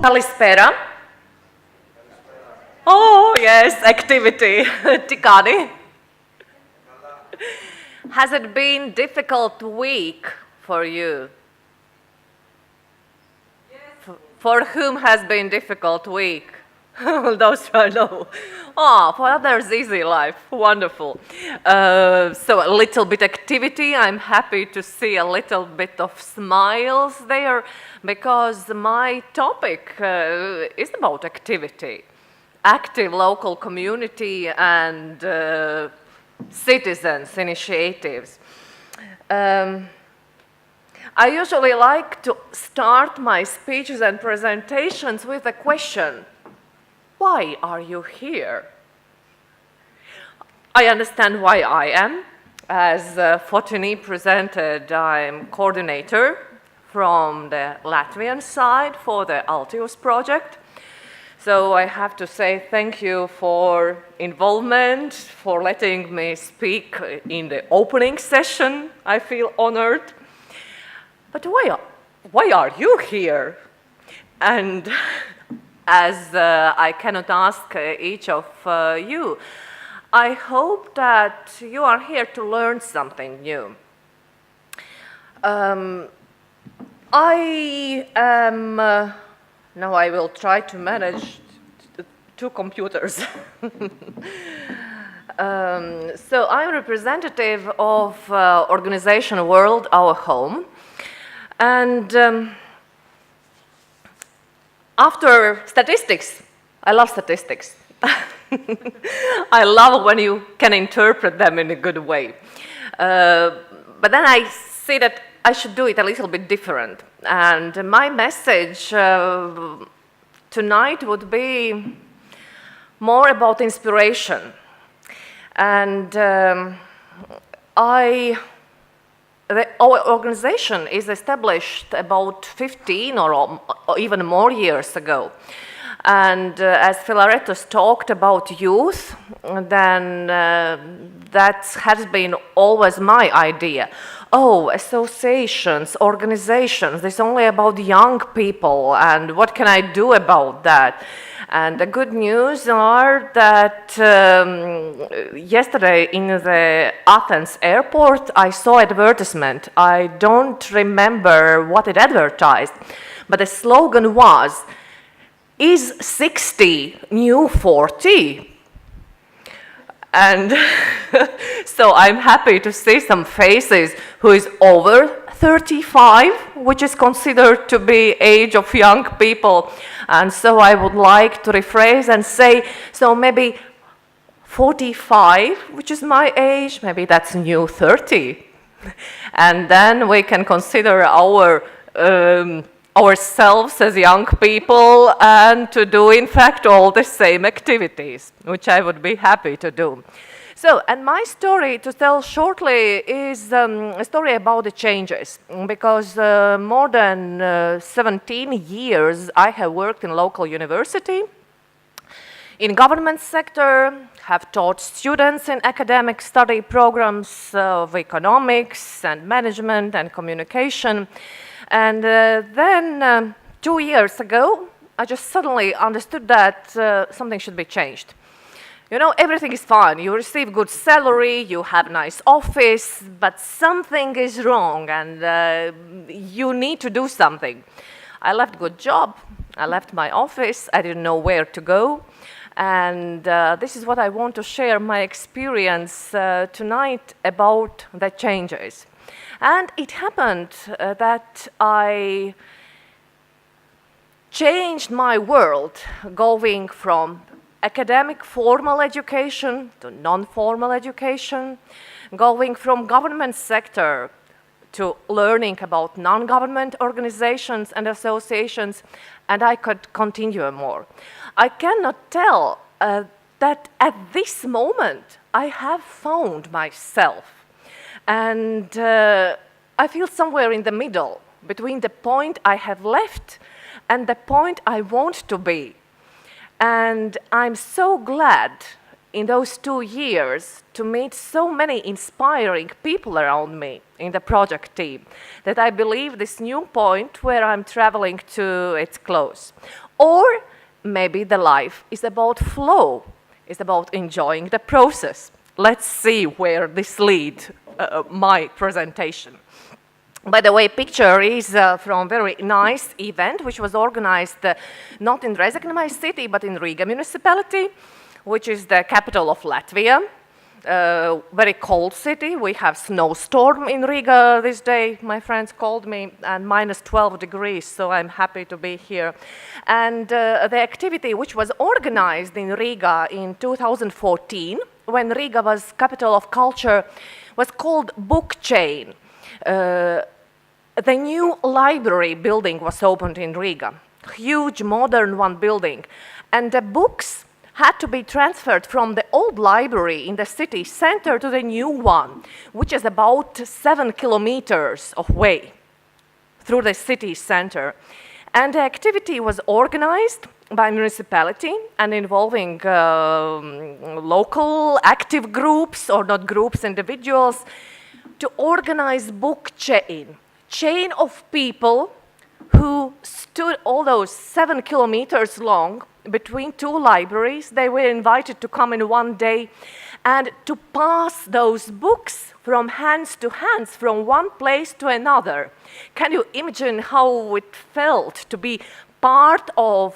Kalispera. Oh, yes, activity. Τι κάνει? Has it been difficult week for you? Yes. For whom has been difficult week? Those who know. Oh, for others, easy life. Wonderful. So a little bit activity. I'm happy to see a little bit of smiles there because my topic is about activity. Active local community and citizens' initiatives. I usually like to start my speeches and presentations with a question. Why are you here? I understand why I am. As Fotini presented, I'm coordinator from the Latvian side for the A.L.T.I.U.S project. So I have to say thank you for involvement, for letting me speak in the opening session. I feel honored. But why are you here? And as I cannot ask each of you, I hope that you are here to learn something new. Now I will try to manage two computers. So I'm representative of organization World Our Home. And after statistics, I love statistics. I love when you can interpret them in a good way. But then I see that I should do it a little bit different. And my message tonight would be more about inspiration. And our organization is established about 15 or even more years ago. And as Philaretos talked about youth, then that has been always my idea. Oh, associations, organizations, it's only about young people, and what can I do about that? And the good news are that yesterday in the Athens airport, I saw advertisement. I don't remember what it advertised, but the slogan was, "Is 60 new 40?" And so I'm happy to see some faces who is over 35, which is considered to be age of young people. And so I would like to rephrase and say, so maybe 45, which is my age, maybe that's new 30. And then we can consider ourselves as young people and to do, in fact, all the same activities, which I would be happy to do. So, and my story to tell shortly is a story about the changes, because more than 17 years I have worked in local university, in government sector, have taught students in academic study programs of economics and management and communication. And then 2 years ago, I just suddenly understood that something should be changed. You know, everything is fine. You receive good salary, you have nice office, but something is wrong and you need to do something. I left good job, I left my office, I didn't know where to go. And this is what I want to share my experience tonight about the changes. And it happened that I changed my world going from academic formal education to non-formal education, going from government sector to learning about non-government organizations and associations, and I could continue more. I cannot tell that at this moment I have found myself. And I feel somewhere in the middle between the point I have left and the point I want to be. And I'm so glad in those 2 years to meet so many inspiring people around me in the project team that I believe this new point where I'm traveling to, it's close. Or maybe the life is about flow, it's about enjoying the process. Let's see where this leads my presentation. By the way, picture is from a very nice event which was organized not in Rezekne, my city, but in Riga municipality, which is the capital of Latvia. Very cold city. We have snowstorm in Riga this day, my friends called me, and minus 12 degrees, so I'm happy to be here. And the activity which was organized in Riga in 2014, when Riga was capital of culture, was called Book Chain. The new library building was opened in Riga, huge modern one building, and the books had to be transferred from the old library in the city center to the new one, which is about 7 kilometers away through the city center. And the activity was organized by municipality and involving local active groups, or not groups, individuals, to organize book chain of people who stood all those 7 kilometers long between 2 libraries. They were invited to come in one day and to pass those books from hands to hands, from one place to another. Can you imagine how it felt to be part of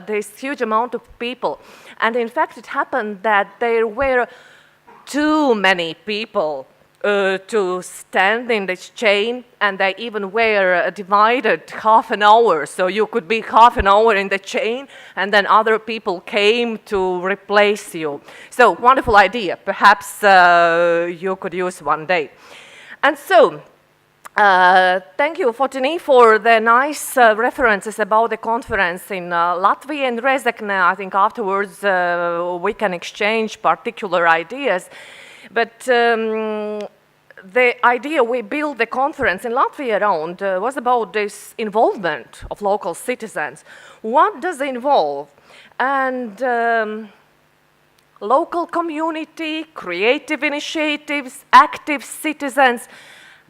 this huge amount of people? And in fact, it happened that there were too many people to stand in this chain, and they even were divided half an hour, so you could be half an hour in the chain and then other people came to replace you. So wonderful idea, perhaps you could use one day. And so thank you, Fotini, for the nice references about the conference in Latvia and Rezekne. I think afterwards we can exchange particular ideas. But the idea we built the conference in Latvia around was about this involvement of local citizens. What does it involve? And local community, creative initiatives, active citizens,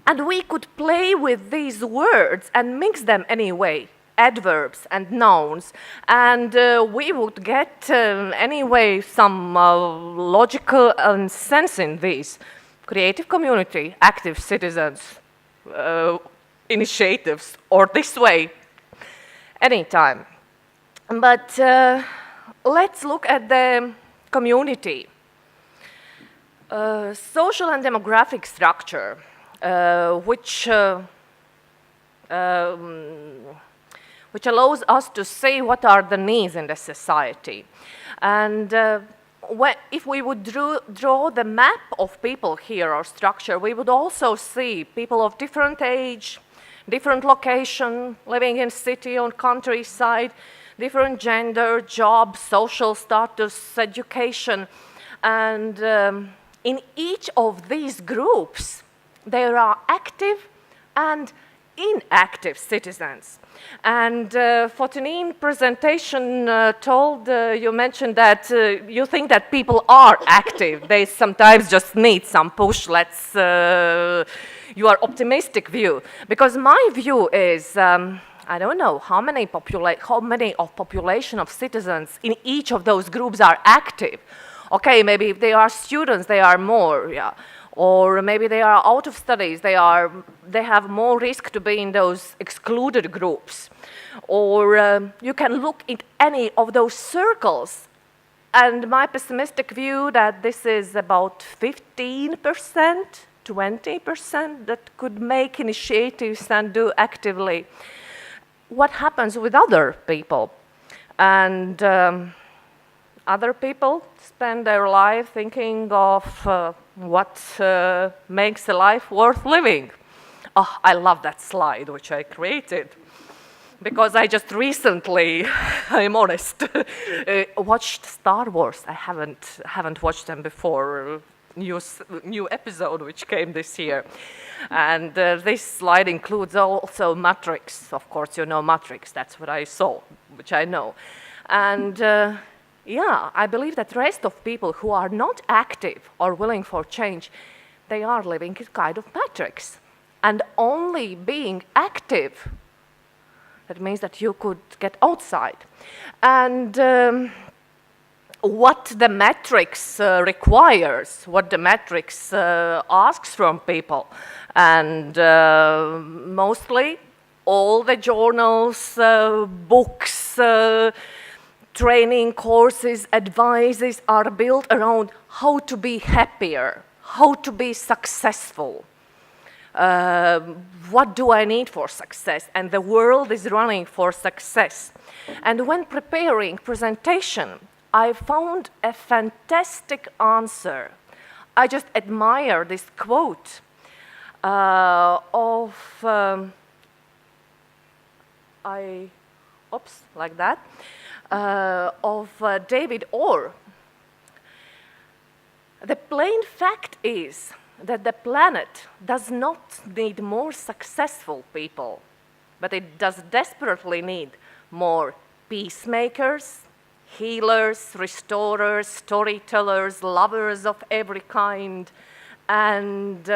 and we could play with these words and mix them anyway, adverbs and nouns, and we would get anyway some logical sense in these. Creative community, active citizens, initiatives, or this way, anytime. But let's look at the community. Social and demographic structure, which allows us to see what are the needs in the society. And if we would draw the map of people here, or structure, we would also see people of different age, different location, living in city or countryside, different gender, job, social status, education. And in each of these groups, there are active and inactive citizens. And Fotini's presentation you mentioned that you think that people are active. They sometimes just need some push. Your optimistic view. Because my view is, I don't know how many of population of citizens in each of those groups are active. Okay, maybe if they are students, they are more, yeah. Or maybe they are out of studies, they have more risk to be in those excluded groups. Or you can look at any of those circles, and my pessimistic view that this is about 15%, 20% that could make initiatives and do actively. What happens with other people? And other people spend their life thinking of what makes a life worth living. Oh, I love that slide which I created, because I just recently, I'm honest, watched Star Wars. I haven't watched them before. New episode which came this year, and this slide includes also Matrix. Of course, you know Matrix. That's what I saw, which I know, and yeah, I believe that the rest of people who are not active or willing for change, they are living a kind of matrix. And only being active, that means that you could get outside. And what the matrix requires, what the matrix asks from people, and mostly all the journals, books, training courses, advices are built around how to be happier, how to be successful. What do I need for success? And the world is running for success. And when preparing presentation, I found a fantastic answer. I just admire this quote of David Orr. The plain fact is that the planet does not need more successful people, but it does desperately need more peacemakers, healers, restorers, storytellers, lovers of every kind, and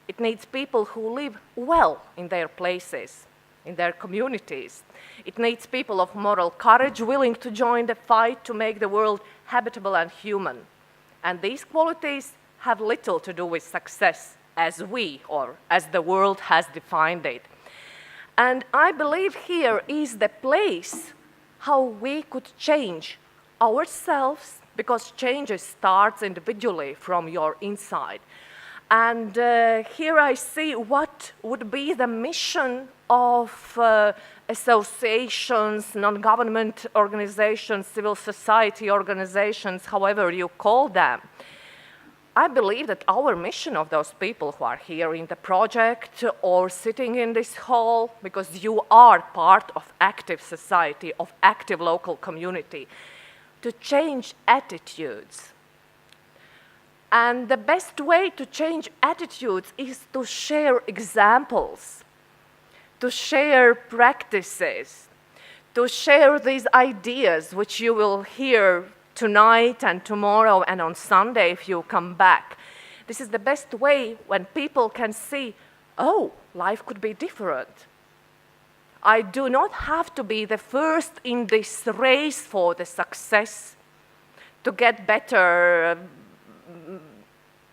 it needs people who live well in their places, in their communities. It needs people of moral courage willing to join the fight to make the world habitable and human. And these qualities have little to do with success as we, or as the world has defined it. And I believe here is the place how we could change ourselves, because change starts individually from your inside. And here I see what would be the mission of associations, non-government organizations, civil society organizations, however you call them. I believe that our mission of those people who are here in the project or sitting in this hall, because you are part of active society, of active local community, to change attitudes. And the best way to change attitudes is to share examples, to share practices, to share these ideas which you will hear tonight and tomorrow and on Sunday if you come back. This is the best way when people can see, oh, life could be different. I do not have to be the first in this race for the success to get better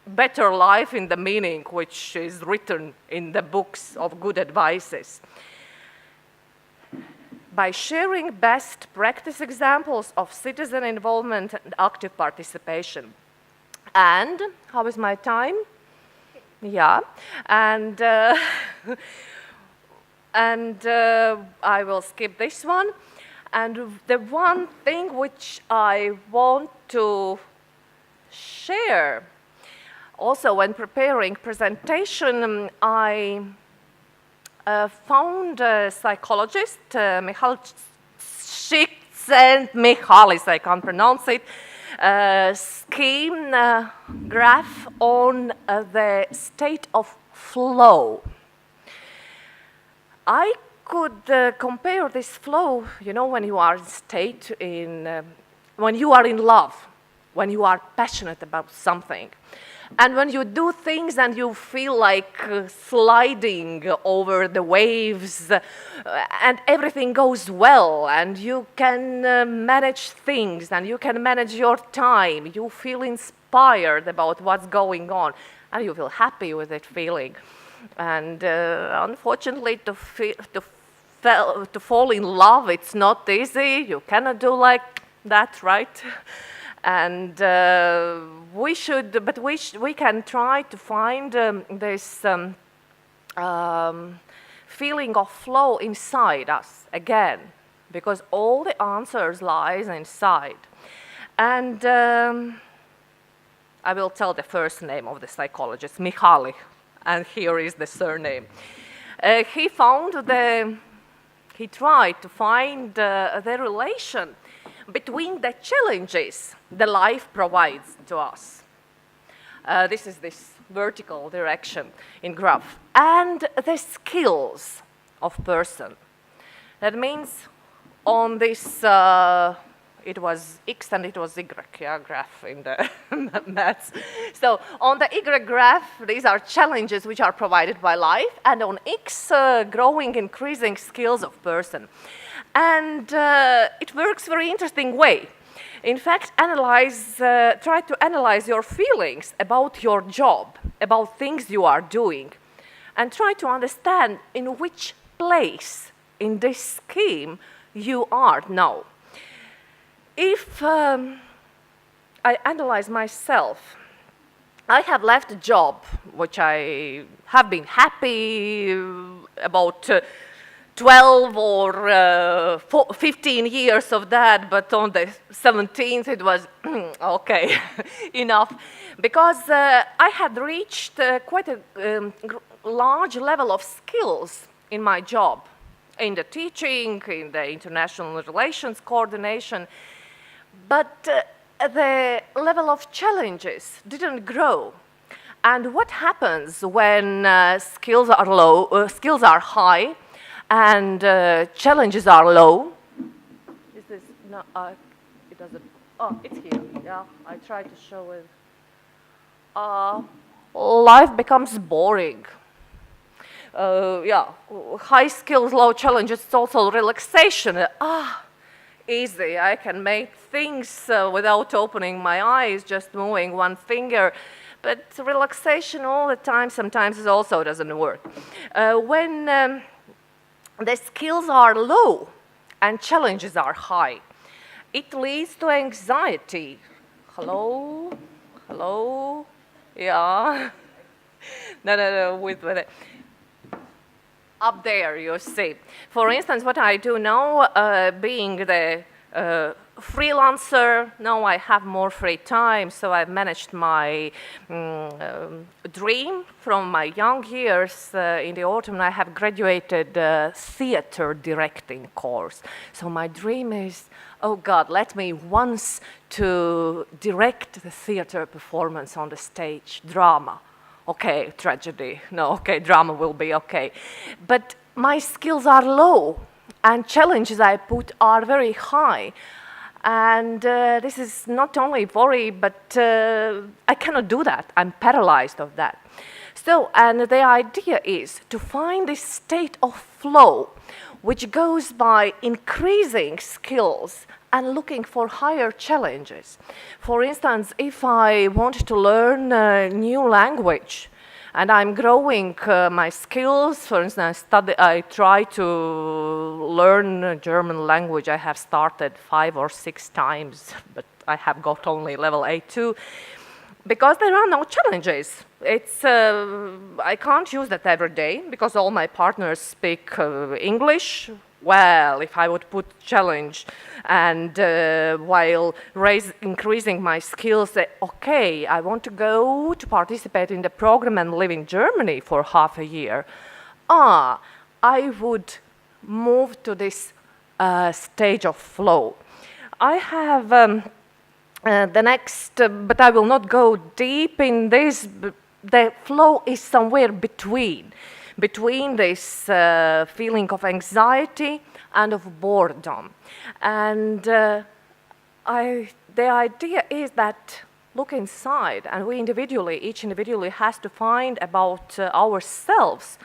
life in the meaning which is written in the books of good advices. By sharing best practice examples of citizen involvement and active participation. And how is my time? Yeah, and I will skip this one. And the one thing which I want to share, also when preparing presentation, I found a psychologist, Michal Csikszentmihalyi, I can't pronounce it, scheme graph on the state of flow. I could compare this flow, you know, when you are when you are in love, when you are passionate about something. And when you do things and you feel like sliding over the waves and everything goes well and you can manage things and you can manage your time, you feel inspired about what's going on and you feel happy with that feeling. And unfortunately, to fall in love, it's not easy. You cannot do like that, right? And we can try to find this feeling of flow inside us again, because all the answers lies inside. And I will tell the first name of the psychologist, Mihaly, and here is the surname. He tried to find the relation between the challenges the life provides to us. This is this vertical direction in graph. And the skills of person. That means on this it was X and it was Y, yeah, graph in the maths. So on the Y graph, these are challenges which are provided by life, and on X, growing, increasing skills of person. And it works very interesting way. In fact, try to analyze your feelings about your job, about things you are doing, and try to understand in which place in this scheme you are now. If I analyze myself, I have left a job which I have been happy about 12 or 15 years of that, but on the 17th it was okay, enough, because I had reached quite a large level of skills in my job, in the teaching, in the international relations coordination, but the level of challenges didn't grow. And what happens when skills are low, skills are high, and challenges are low? Is this no? It doesn't. Oh, it's here. Yeah, I try to show it. Life becomes boring. Yeah, high skills, low challenges. It's also relaxation. Easy. I can make things without opening my eyes, just moving one finger. But relaxation all the time sometimes it also doesn't work. When the skills are low and challenges are high, it leads to anxiety. Hello? Hello? Yeah. No, with it. Up there, you see. For instance, what I do now, being the freelancer, now I have more free time, so I've managed my dream from my young years. In the autumn, I have graduated theater directing course. So my dream is, oh God, let me once to direct the theater performance on the stage, drama. Okay, tragedy. No, okay, drama will be okay. But my skills are low, and challenges I put are very high. And this is not only worry, but I cannot do that. I'm paralyzed of that. So, and the idea is to find this state of flow, which goes by increasing skills and looking for higher challenges. For instance, if I want to learn a new language and I'm growing my skills, for instance, I try to learn German language. I have started 5 or 6 times, but I have got only level A2 because there are no challenges. It's I can't use that every day because all my partners speak English. Well, if I would put challenge and while increasing my skills, say, okay, I want to go to participate in the program and live in Germany for half a year. I would move to this stage of flow. I have the next, but I will not go deep in this. The flow is somewhere between this feeling of anxiety and of boredom. And the idea is that look inside, and each individually has to find about ourselves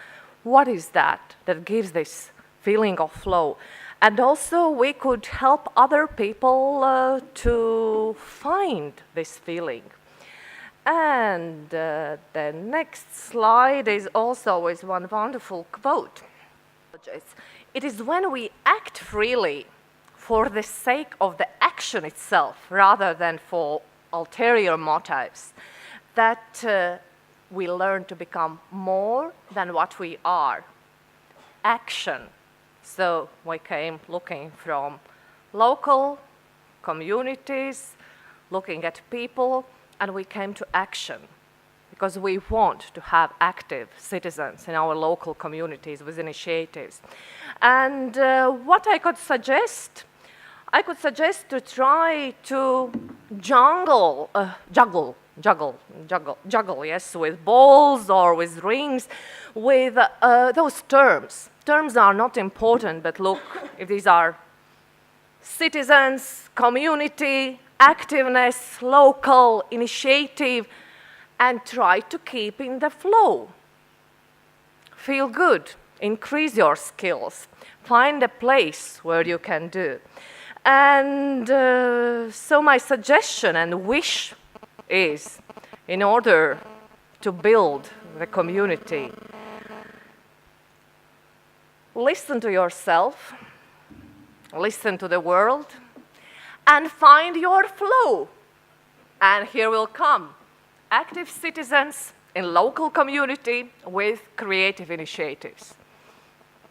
what is that gives this feeling of flow. And also we could help other people to find this feeling. And the next slide is also one wonderful quote. It is when we act freely for the sake of the action itself, rather than for ulterior motives, that we learn to become more than what we are. Action. So we came looking from local communities, looking at people, and we came to action because we want to have active citizens in our local communities with initiatives. And what I could suggest to try to juggle, yes, with balls or with rings, with those terms. Terms are not important, but look, if these are citizens, community, activeness, local initiative, and try to keep in the flow. Feel good, increase your skills, find a place where you can do. And so my suggestion and wish is, in order to build the community, listen to yourself, listen to the world, and find your flow. And here will come active citizens in local community with creative initiatives.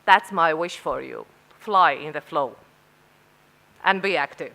That's my wish for you. Fly in the flow and be active.